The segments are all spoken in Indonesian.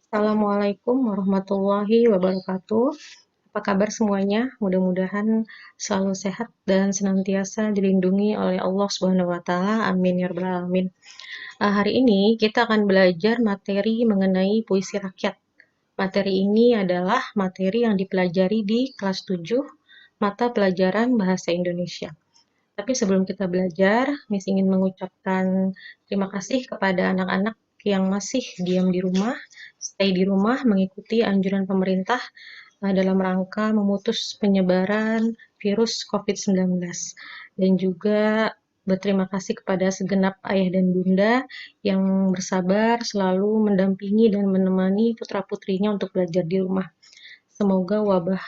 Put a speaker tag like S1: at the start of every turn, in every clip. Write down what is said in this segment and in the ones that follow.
S1: Assalamualaikum warahmatullahi wabarakatuh. Apa kabar semuanya? Mudah-mudahan selalu sehat dan senantiasa dilindungi oleh Allah Subhanahu wa taala. Amin ya rabbal alamin. Hari ini kita akan belajar materi mengenai puisi rakyat. Materi ini adalah materi yang dipelajari di kelas 7 mata pelajaran Bahasa Indonesia. Tapi sebelum kita belajar, Miss ingin mengucapkan terima kasih kepada anak-anak yang masih diam di rumah, stay di rumah, mengikuti anjuran pemerintah dalam rangka memutus penyebaran virus COVID-19. Dan juga berterima kasih kepada segenap ayah dan bunda yang bersabar selalu mendampingi dan menemani putra-putrinya untuk belajar di rumah. Semoga wabah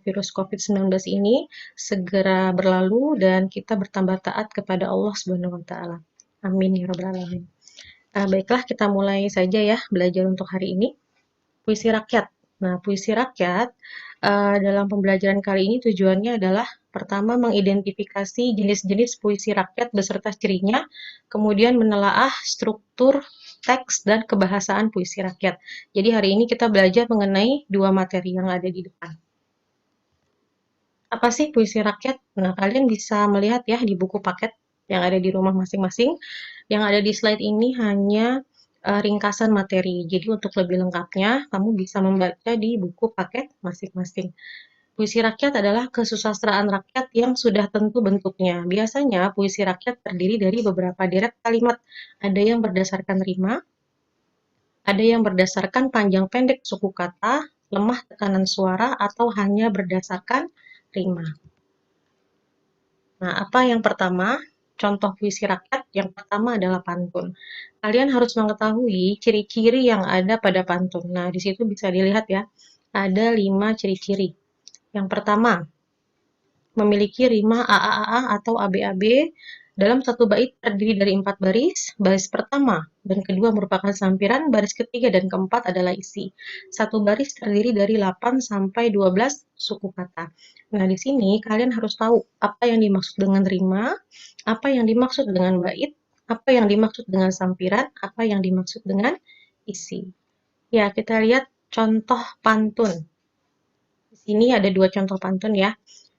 S1: virus COVID-19 ini segera berlalu dan kita bertambah taat kepada Allah Subhanahu wa taala. Amin ya rabbal alamin. Baiklah, kita mulai saja ya belajar untuk hari ini. Puisi rakyat. Nah, puisi rakyat dalam pembelajaran kali ini tujuannya adalah pertama mengidentifikasi jenis-jenis puisi rakyat beserta cirinya, kemudian menelaah struktur teks dan kebahasaan puisi rakyat. Jadi hari ini kita belajar mengenai dua materi yang ada di depan. Apa sih puisi rakyat? Nah, kalian bisa melihat ya di buku paket yang ada di rumah masing-masing. Yang ada di slide ini hanya ringkasan materi. Jadi untuk lebih lengkapnya, kamu bisa membaca di buku paket masing-masing. Puisi rakyat adalah kesusastraan rakyat yang sudah tentu bentuknya. Biasanya puisi rakyat terdiri dari beberapa deret kalimat. Ada yang berdasarkan rima, ada yang berdasarkan panjang pendek suku kata, lemah tekanan suara, atau hanya berdasarkan rima. Nah, apa yang pertama? Contoh puisi rakyat yang pertama adalah pantun. Kalian harus mengetahui ciri-ciri yang ada pada pantun. Nah, di situ bisa dilihat ya, ada 5 ciri-ciri. Yang pertama, memiliki rima AAAA atau ABAB dalam satu bait terdiri dari 4 baris. Baris pertama dan kedua merupakan sampiran, baris ketiga dan keempat adalah isi. Satu baris terdiri dari 8 sampai 12 suku kata. Nah, di sini kalian harus tahu apa yang dimaksud dengan rima, apa yang dimaksud dengan bait, apa yang dimaksud dengan sampiran, apa yang dimaksud dengan isi. Ya, kita lihat contoh pantun. Di sini ada 2 contoh pantun ya.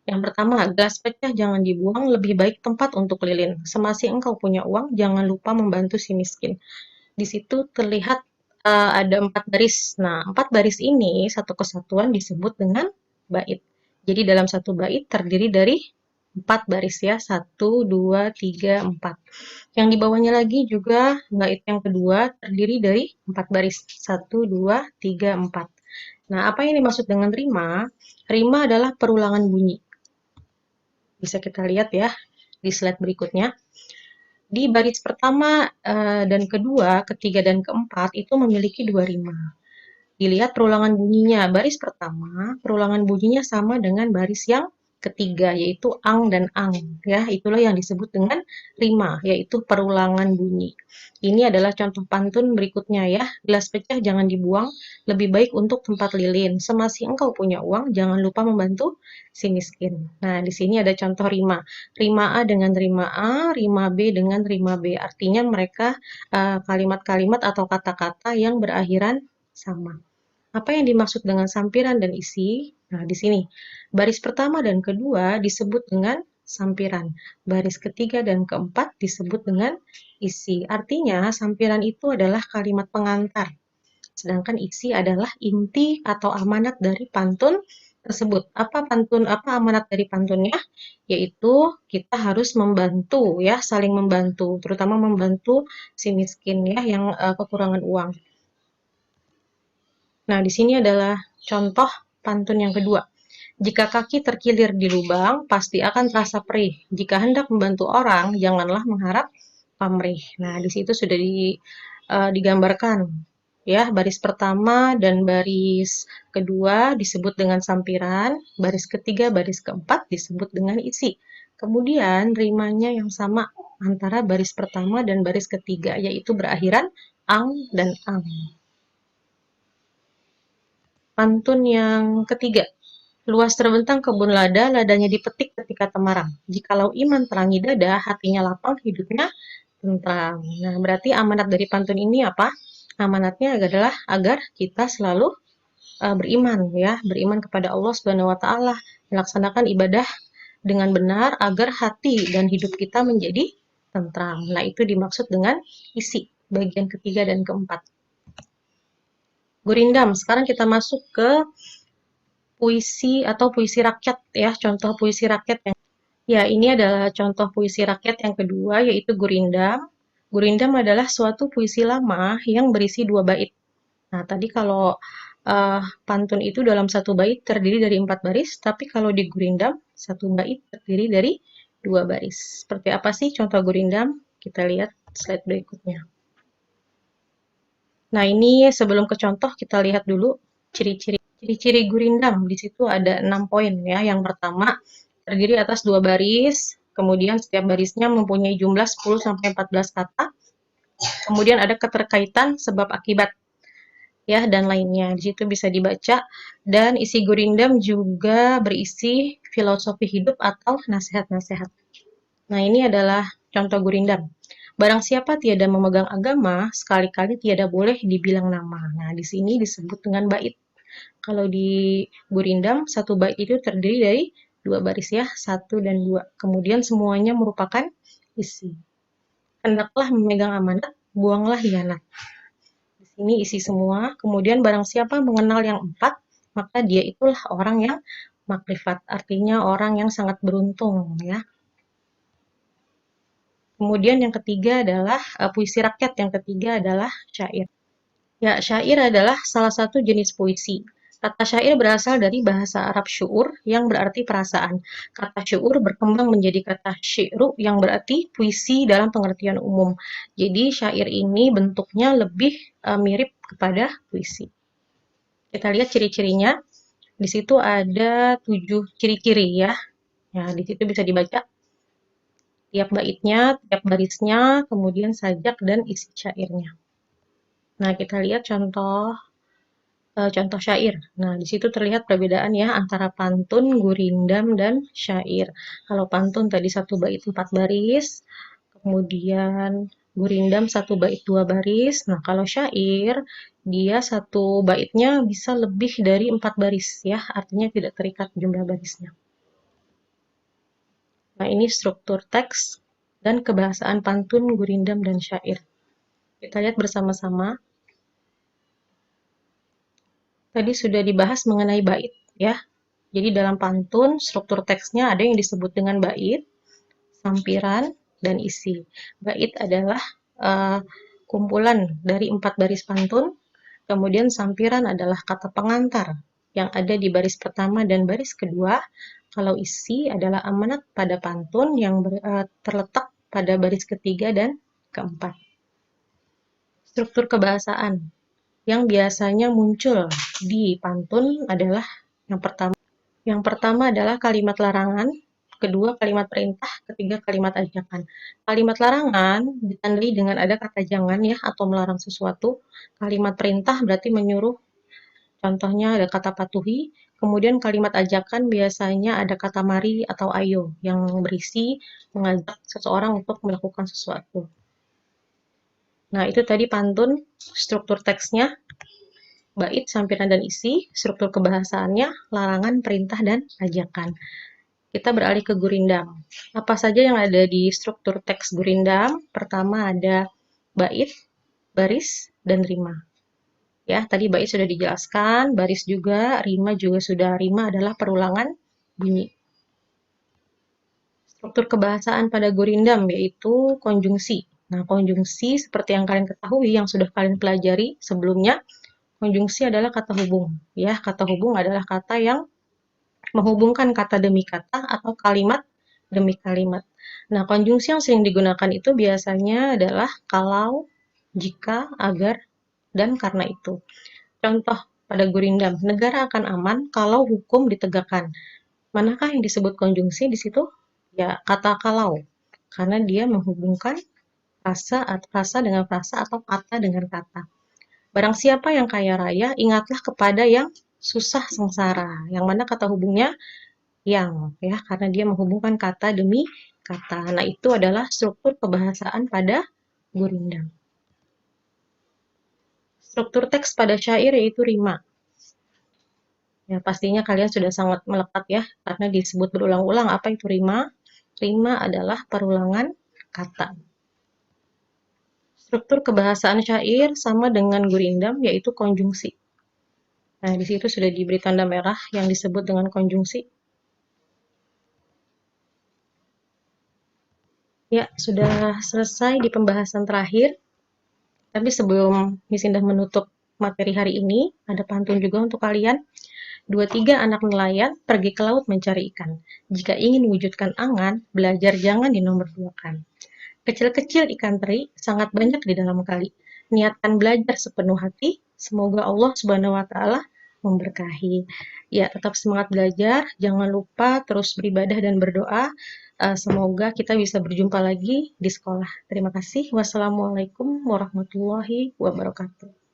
S1: Yang pertama, gelas pecah jangan dibuang, lebih baik tempat untuk lilin. Semasih engkau punya uang, jangan lupa membantu si miskin. Di situ terlihat ada 4 baris. Nah, 4 baris ini satu kesatuan disebut dengan bait. Jadi dalam satu bait terdiri dari 4 baris ya, 1, 2, 3, 4. Yang di bawahnya lagi juga bait yang kedua terdiri dari 4 baris, 1, 2, 3, 4. Nah, apa yang dimaksud dengan rima? Rima adalah perulangan bunyi. Bisa kita lihat ya di slide berikutnya. Di baris pertama dan kedua, ketiga dan keempat itu memiliki 2 rima. Dilihat perulangan bunyinya. Baris pertama, perulangan bunyinya sama dengan baris yang ketiga, yaitu ang dan ang. Ya, itulah yang disebut dengan rima, yaitu perulangan bunyi. Ini adalah contoh pantun berikutnya ya. Gelas pecah jangan dibuang, lebih baik untuk tempat lilin. Semasih engkau punya uang, jangan lupa membantu si miskin. Nah, di sini ada contoh rima. Rima A dengan rima A, rima B dengan rima B. Artinya mereka kalimat-kalimat atau kata-kata yang berakhiran sama. Apa yang dimaksud dengan sampiran dan isi? Nah, di sini. Baris pertama dan kedua disebut dengan sampiran. Baris ketiga dan keempat disebut dengan isi. Artinya, sampiran itu adalah kalimat pengantar. Sedangkan isi adalah inti atau amanat dari pantun tersebut. Apa amanat dari pantunnya? Yaitu kita harus membantu ya, saling membantu, terutama membantu si miskin ya yang kekurangan uang. Nah, di sini adalah contoh pantun yang kedua. Jika kaki terkilir di lubang, pasti akan terasa perih. Jika hendak membantu orang, janganlah mengharap pamrih. Nah, di situ sudah digambarkan ya, baris pertama dan baris kedua disebut dengan sampiran, baris ketiga, baris keempat disebut dengan isi. Kemudian rimanya yang sama antara baris pertama dan baris ketiga, yaitu berakhiran ang dan ang. Pantun yang ketiga. Luas terbentang kebun lada, ladanya dipetik ketika temarang. Jikalau iman terangi dada, hatinya lapang, hidupnya tentram. Nah, berarti amanat dari pantun ini apa? Amanatnya adalah agar kita selalu beriman ya, beriman kepada Allah Subhanahu wa taala, melaksanakan ibadah dengan benar agar hati dan hidup kita menjadi tentram. Nah, itu dimaksud dengan isi bagian ketiga dan keempat. Gurindam. Sekarang kita masuk ke puisi atau puisi rakyat ya, contoh puisi rakyat yang ya, ini adalah contoh puisi rakyat yang kedua, yaitu Gurindam. Gurindam adalah suatu puisi lama yang berisi 2 bait. Nah, tadi kalau pantun itu dalam 1 bait terdiri dari 4 baris, tapi kalau di Gurindam 1 bait terdiri dari 2 baris. Seperti apa sih contoh Gurindam? Kita lihat slide berikutnya. Nah, ini sebelum ke contoh kita lihat dulu ciri-ciri Gurindam. Di situ ada 6 poin ya. Yang pertama, terdiri atas 2 baris, kemudian setiap barisnya mempunyai jumlah 10-14 kata. Kemudian ada keterkaitan sebab akibat ya dan lainnya. Di situ bisa dibaca, dan isi Gurindam juga berisi filosofi hidup atau nasihat-nasihat. Nah, ini adalah contoh Gurindam. Barang siapa tiada memegang agama, sekali-kali tiada boleh dibilang nama. Nah, di sini disebut dengan bait. Kalau di Gurindam, 1 bait itu terdiri dari 2 baris ya, 1 dan 2. Kemudian semuanya merupakan isi. Hendaklah memegang amanat, buanglah hianat. Di sini isi semua. Kemudian barang siapa mengenal yang 4, maka dia itulah orang yang makrifat. Artinya orang yang sangat beruntung ya. Kemudian yang ketiga adalah puisi rakyat. Yang ketiga adalah syair. Ya, syair adalah salah satu jenis puisi. Kata syair berasal dari bahasa Arab syu'ur yang berarti perasaan. Kata syu'ur berkembang menjadi kata syi'ru yang berarti puisi dalam pengertian umum. Jadi syair ini bentuknya lebih mirip kepada puisi. Kita lihat ciri-cirinya. Di situ ada 7 ciri-ciri ya. Ya, di situ bisa dibaca tiap baitnya, tiap barisnya, kemudian sajak dan isi syairnya. Nah, kita lihat contoh syair. Nah, di situ terlihat perbedaan ya antara pantun, gurindam, dan syair. Kalau pantun tadi 1 bait 4 baris, kemudian gurindam 1 bait 2 baris. Nah, kalau syair dia 1 baitnya bisa lebih dari 4 baris ya, artinya tidak terikat jumlah barisnya. Nah, ini struktur teks dan kebahasaan pantun, gurindam, dan syair. Kita lihat bersama-sama. Tadi sudah dibahas mengenai bait ya. Jadi dalam pantun, struktur teksnya ada yang disebut dengan bait, sampiran, dan isi. Bait adalah kumpulan dari 4 baris pantun, kemudian sampiran adalah kata pengantar yang ada di baris pertama dan baris kedua. Kalau isi adalah amanat pada pantun yang terletak pada baris ketiga dan keempat. Struktur kebahasaan yang biasanya muncul di pantun adalah yang pertama adalah kalimat larangan, kedua kalimat perintah, ketiga kalimat ajakan. Kalimat larangan ditandai dengan ada kata jangan ya atau melarang sesuatu. Kalimat perintah berarti menyuruh. Contohnya ada kata patuhi. Kemudian kalimat ajakan biasanya ada kata mari atau ayo yang berisi mengajak seseorang untuk melakukan sesuatu. Nah, itu tadi pantun, struktur teksnya, bait, sampiran, dan isi, struktur kebahasaannya, larangan, perintah, dan ajakan. Kita beralih ke gurindam. Apa saja yang ada di struktur teks gurindam? Pertama ada bait, baris, dan rima. Ya, tadi bait sudah dijelaskan, baris juga, rima juga sudah. Rima adalah perulangan bunyi. Struktur kebahasaan pada gurindam yaitu konjungsi. Nah, konjungsi seperti yang kalian ketahui, yang sudah kalian pelajari sebelumnya, konjungsi adalah kata hubung. Ya, kata hubung adalah kata yang menghubungkan kata demi kata atau kalimat demi kalimat. Nah, konjungsi yang sering digunakan itu biasanya adalah kalau, jika, agar, dan karena itu. Contoh pada gurindam, negara akan aman kalau hukum ditegakkan. Manakah yang disebut konjungsi di situ? Ya, kata kalau. Karena dia menghubungkan frasa dengan frasa atau kata dengan kata. Barang siapa yang kaya raya, ingatlah kepada yang susah sengsara. Yang mana kata hubungnya yang, ya, karena dia menghubungkan kata demi kata. Nah, itu adalah struktur kebahasaan pada gurindam. Struktur teks pada syair yaitu rima. Ya, pastinya kalian sudah sangat melekat ya, karena disebut berulang-ulang. Apa itu rima? Rima adalah perulangan kata. Struktur kebahasaan syair sama dengan gurindam, yaitu konjungsi. Nah, di situ sudah diberi tanda merah yang disebut dengan konjungsi. Ya, sudah selesai di pembahasan terakhir. Tapi sebelum Miss Indah menutup materi hari ini, ada pantun juga untuk kalian. 2-3 anak nelayan pergi ke laut mencari ikan. Jika ingin wujudkan angan, belajar jangan dinomorduakan. Kecil-kecil ikan teri, sangat banyak di dalam kali. Niatkan belajar sepenuh hati, semoga Allah Subhanahu wa Ta'ala memberkahi. Ya, tetap semangat belajar, jangan lupa terus beribadah dan berdoa. Semoga kita bisa berjumpa lagi di sekolah. Terima kasih. Wassalamualaikum warahmatullahi wabarakatuh.